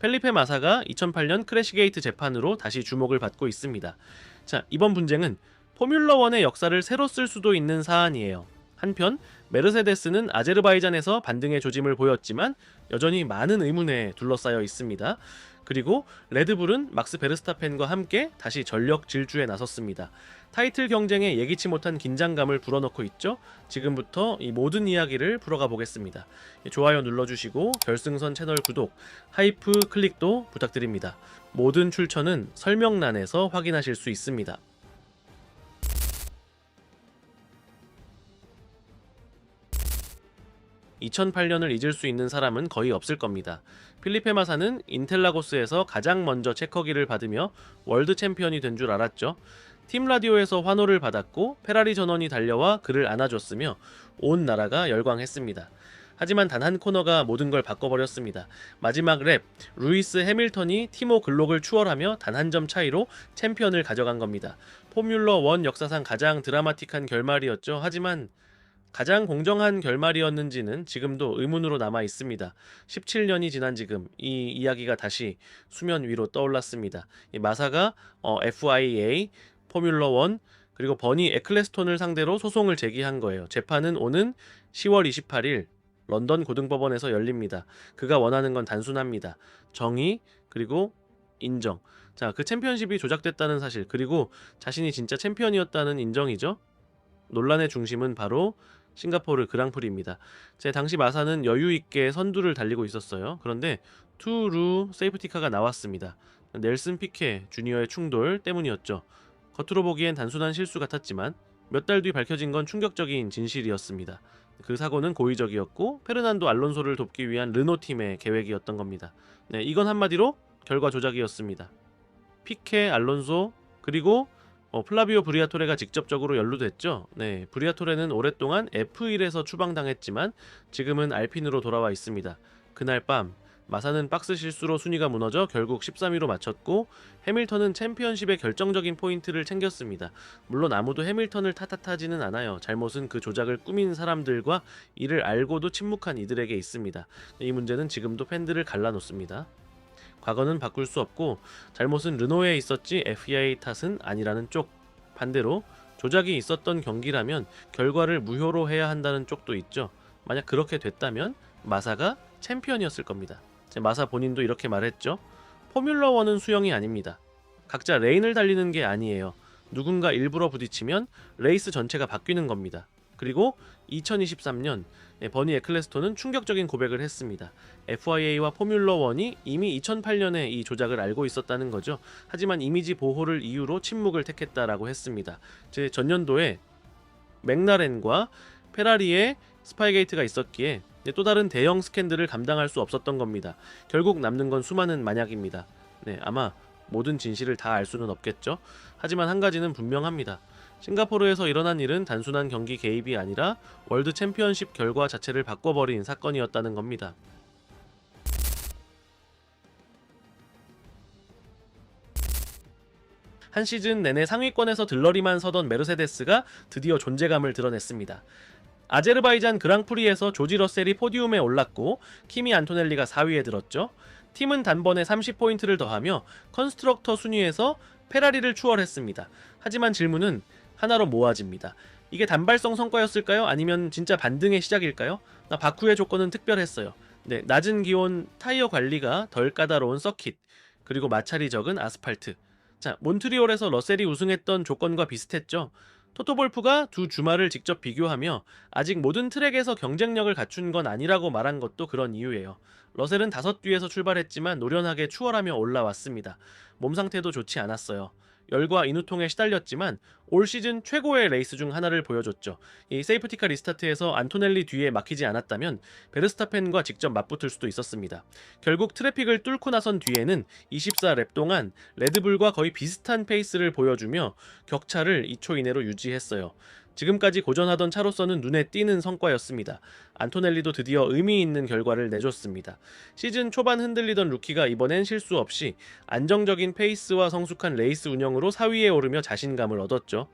펠리페 마사가 2008년 크래시게이트 재판으로 다시 주목을 받고 있습니다. 자, 이번 분쟁은 포뮬러1의 역사를 새로 쓸 수도 있는 사안이에요. 한편 메르세데스는 아제르바이잔에서 반등의 조짐을 보였지만 여전히 많은 의문에 둘러싸여 있습니다. 그리고 레드불은 막스 베르스타펜과 함께 다시 전력 질주에 나섰습니다. 타이틀 경쟁에 예기치 못한 긴장감을 불어넣고 있죠. 지금부터 이 모든 이야기를 풀어가 보겠습니다. 좋아요 눌러주시고 결승선 채널 구독, 하이프 클릭도 부탁드립니다. 모든 출처는 설명란에서 확인하실 수 있습니다. 2008년을 잊을 수 있는 사람은 거의 없을 겁니다. 필리페 마사는 인텔라고스에서 가장 먼저 체커기를 받으며 월드 챔피언이 된 줄 알았죠. 팀 라디오에서 환호를 받았고 페라리 전원이 달려와 그를 안아줬으며 온 나라가 열광했습니다. 하지만 단 한 코너가 모든 걸 바꿔버렸습니다. 마지막 랩, 루이스 해밀턴이 티모 글록을 추월하며 단 한 점 차이로 챔피언을 가져간 겁니다. 포뮬러 1 역사상 가장 드라마틱한 결말이었죠. 하지만 가장 공정한 결말이었는지는 지금도 의문으로 남아 있습니다. 17년이 지난 지금 이 이야기가 다시 수면 위로 떠올랐습니다. 이 마사가 FIA, 포뮬러 1 그리고 버니 에클레스톤을 상대로 소송을 제기한 거예요. 재판은 오는 10월 28일 런던 고등법원에서 열립니다. 그가 원하는 건 단순합니다. 정의 그리고 인정. 자, 그 챔피언십이 조작됐다는 사실 그리고 자신이 진짜 챔피언이었다는 인정이죠. 논란의 중심은 바로 싱가포르 그랑프리입니다. 제 당시 마사는 여유있게 선두를 달리고 있었어요. 그런데 투루 세이프티카가 나왔습니다. 넬슨 피케 주니어의 충돌 때문이었죠. 겉으로 보기엔 단순한 실수 같았지만 몇 달 뒤 밝혀진 건 충격적인 진실이었습니다. 그 사고는 고의적이었고 페르난도 알론소를 돕기 위한 르노팀의 계획이었던 겁니다. 네, 이건 한마디로 결과 조작이었습니다. 피케, 알론소 그리고 플라비오 브리아토레가 직접적으로 연루됐죠. 네, 브리아토레는 오랫동안 F1에서 추방당했지만 지금은 알핀으로 돌아와 있습니다. 그날 밤 마사는 박스 실수로 순위가 무너져 결국 13위로 마쳤고 해밀턴은 챔피언십의 결정적인 포인트를 챙겼습니다. 물론 아무도 해밀턴을 탓하지는 않아요. 잘못은 그 조작을 꾸민 사람들과 이를 알고도 침묵한 이들에게 있습니다. 이 문제는 지금도 팬들을 갈라놓습니다. 과거는 바꿀 수 없고 잘못은 르노에 있었지 FIA 탓은 아니라는 쪽, 반대로 조작이 있었던 경기라면 결과를 무효로 해야 한다는 쪽도 있죠. 만약 그렇게 됐다면 마사가 챔피언이었을 겁니다. 마사 본인도 이렇게 말했죠. 포뮬러 1은 수영이 아닙니다. 각자 레인을 달리는 게 아니에요. 누군가 일부러 부딪히면 레이스 전체가 바뀌는 겁니다. 그리고 2023년 버니 에클레스톤은 충격적인 고백을 했습니다. FIA와 포뮬러 1이 이미 2008년에 이 조작을 알고 있었다는 거죠. 하지만 이미지 보호를 이유로 침묵을 택했다라고 했습니다. 제 전년도에 맥라렌과 페라리의 스파이게이트가 있었기에 또 다른 대형 스캔들을 감당할 수 없었던 겁니다. 결국 남는 건 수많은 만약입니다. 네, 아마 모든 진실을 다 알 수는 없겠죠. 하지만 한 가지는 분명합니다. 싱가포르에서 일어난 일은 단순한 경기 개입이 아니라 월드 챔피언십 결과 자체를 바꿔버린 사건이었다는 겁니다. 한 시즌 내내 상위권에서 들러리만 서던 메르세데스가 드디어 존재감을 드러냈습니다. 아제르바이잔 그랑프리에서 조지 러셀이 포디움에 올랐고 키미 안토넬리가 4위에 들었죠. 팀은 단번에 30포인트를 더하며 컨스트럭터 순위에서 페라리를 추월했습니다. 하지만 질문은 하나로 모아집니다. 이게 단발성 성과였을까요? 아니면 진짜 반등의 시작일까요? 바쿠의 조건은 특별했어요. 네, 낮은 기온 타이어 관리가 덜 까다로운 서킷, 그리고 마찰이 적은 아스팔트. 자, 몬트리올에서 러셀이 우승했던 조건과 비슷했죠. 토토볼프가 두 주말을 직접 비교하며 아직 모든 트랙에서 경쟁력을 갖춘 건 아니라고 말한 것도 그런 이유예요. 러셀은 5뒤에서 출발했지만 노련하게 추월하며 올라왔습니다. 몸 상태도 좋지 않았어요. 열과 인후통에 시달렸지만 올 시즌 최고의 레이스 중 하나를 보여줬죠. 이 세이프티카 리스타트에서 안토넬리 뒤에 막히지 않았다면 베르스타펜과 직접 맞붙을 수도 있었습니다. 결국 트래픽을 뚫고 나선 뒤에는 24랩 동안 레드불과 거의 비슷한 페이스를 보여주며 격차를 2초 이내로 유지했어요. 지금까지 고전하던 차로서는 눈에 띄는 성과였습니다. 안토넬리도 드디어 의미 있는 결과를 내줬습니다. 시즌 초반 흔들리던 루키가 이번엔 실수 없이 안정적인 페이스와 성숙한 레이스 운영으로 4위에 오르며 자신감을 얻었죠.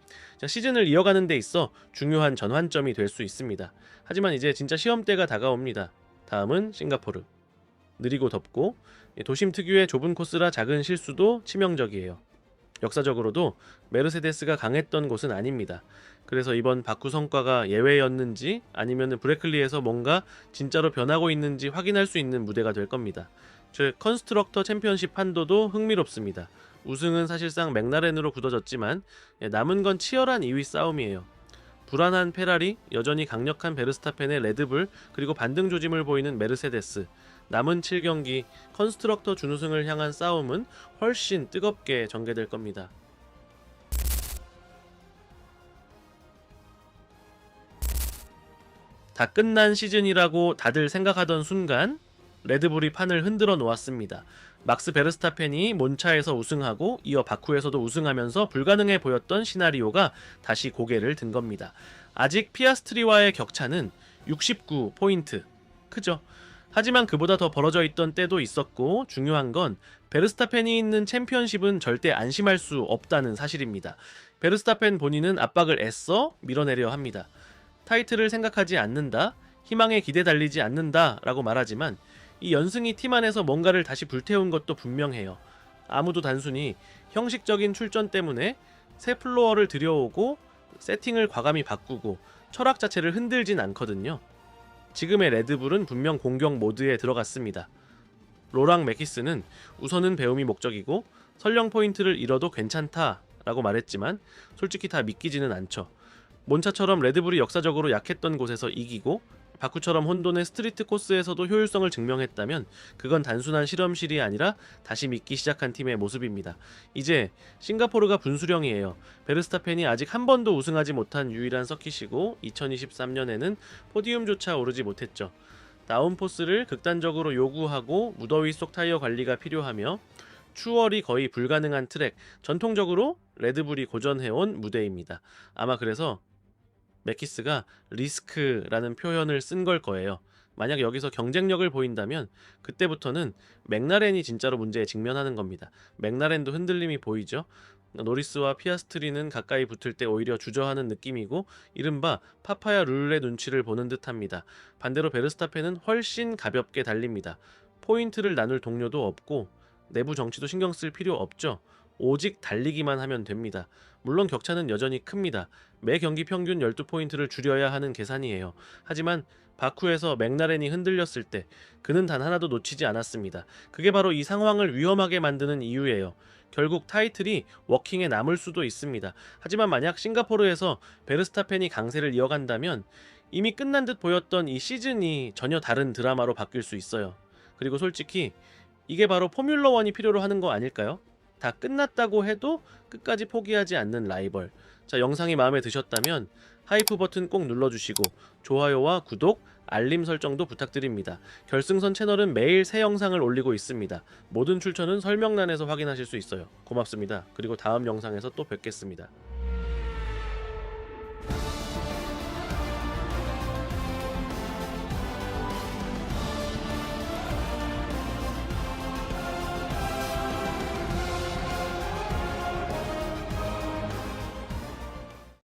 시즌을 이어가는 데 있어 중요한 전환점이 될 수 있습니다. 하지만 이제 진짜 시험대가 다가옵니다. 다음은 싱가포르. 느리고 덥고 도심 특유의 좁은 코스라 작은 실수도 치명적이에요. 역사적으로도 메르세데스가 강했던 곳은 아닙니다. 그래서 이번 바쿠 성과가 예외였는지 아니면 브레클리에서 뭔가 진짜로 변하고 있는지 확인할 수 있는 무대가 될 겁니다. 즉 컨스트럭터 챔피언십 판도도 흥미롭습니다. 우승은 사실상 맥라렌으로 굳어졌지만 남은 건 치열한 2위 싸움이에요. 불안한 페라리, 여전히 강력한 베르스타펜의 레드불, 그리고 반등 조짐을 보이는 메르세데스. 남은 7경기 컨스트럭터 준우승을 향한 싸움은 훨씬 뜨겁게 전개될 겁니다. 다 끝난 시즌이라고 다들 생각하던 순간 레드불이 판을 흔들어 놓았습니다. 막스 베르스타펜이 몬차에서 우승하고 이어 바쿠에서도 우승하면서 불가능해 보였던 시나리오가 다시 고개를 든 겁니다. 아직 피아스트리와의 격차는 69포인트. 크죠? 하지만 그보다 더 벌어져 있던 때도 있었고 중요한 건 베르스타펜이 있는 챔피언십은 절대 안심할 수 없다는 사실입니다. 베르스타펜 본인은 압박을 애써 밀어내려 합니다. 타이틀을 생각하지 않는다, 희망에 기대 달리지 않는다 라고 말하지만 이 연승이 팀 안에서 뭔가를 다시 불태운 것도 분명해요. 아무도 단순히 형식적인 출전 때문에 새 플로어를 들여오고 세팅을 과감히 바꾸고 철학 자체를 흔들진 않거든요. 지금의 레드불은 분명 공격 모드에 들어갔습니다. 로랑 메키스는 우선은 배움이 목적이고 설령 포인트를 잃어도 괜찮다 라고 말했지만 솔직히 다 믿기지는 않죠. 몬차처럼 레드불이 역사적으로 약했던 곳에서 이기고 바쿠처럼 혼돈의 스트리트 코스에서도 효율성을 증명했다면 그건 단순한 실험실이 아니라 다시 믿기 시작한 팀의 모습입니다. 이제 싱가포르가 분수령이에요. 베르스타펜이 아직 한 번도 우승하지 못한 유일한 서킷이고 2023년에는 포디움조차 오르지 못했죠. 다운포스를 극단적으로 요구하고 무더위 속 타이어 관리가 필요하며 추월이 거의 불가능한 트랙, 전통적으로 레드불이 고전해온 무대입니다. 아마 그래서 메키스가 리스크라는 표현을 쓴 걸 거예요. 만약 여기서 경쟁력을 보인다면 그때부터는 맥라렌이 진짜로 문제에 직면하는 겁니다. 맥라렌도 흔들림이 보이죠. 노리스와 피아스트리는 가까이 붙을 때 오히려 주저하는 느낌이고 이른바 파파야 룰의 눈치를 보는 듯합니다. 반대로 베르스타펜은 훨씬 가볍게 달립니다. 포인트를 나눌 동료도 없고 내부 정치도 신경 쓸 필요 없죠. 오직 달리기만 하면 됩니다. 물론 격차는 여전히 큽니다. 매 경기 평균 12포인트를 줄여야 하는 계산이에요. 하지만 바쿠에서 맥라렌이 흔들렸을 때 그는 단 하나도 놓치지 않았습니다. 그게 바로 이 상황을 위험하게 만드는 이유예요. 결국 타이틀이 워킹에 남을 수도 있습니다. 하지만 만약 싱가포르에서 베르스타펜이 강세를 이어간다면 이미 끝난 듯 보였던 이 시즌이 전혀 다른 드라마로 바뀔 수 있어요. 그리고 솔직히 이게 바로 포뮬러 1이 필요로 하는 거 아닐까요? 다 끝났다고 해도 끝까지 포기하지 않는 라이벌. 자, 영상이 마음에 드셨다면 하이프 버튼 꼭 눌러주시고 좋아요와 구독, 알림 설정도 부탁드립니다. 결승선 채널은 매일 새 영상을 올리고 있습니다. 모든 출처는 설명란에서 확인하실 수 있어요. 고맙습니다. 그리고 다음 영상에서 또 뵙겠습니다.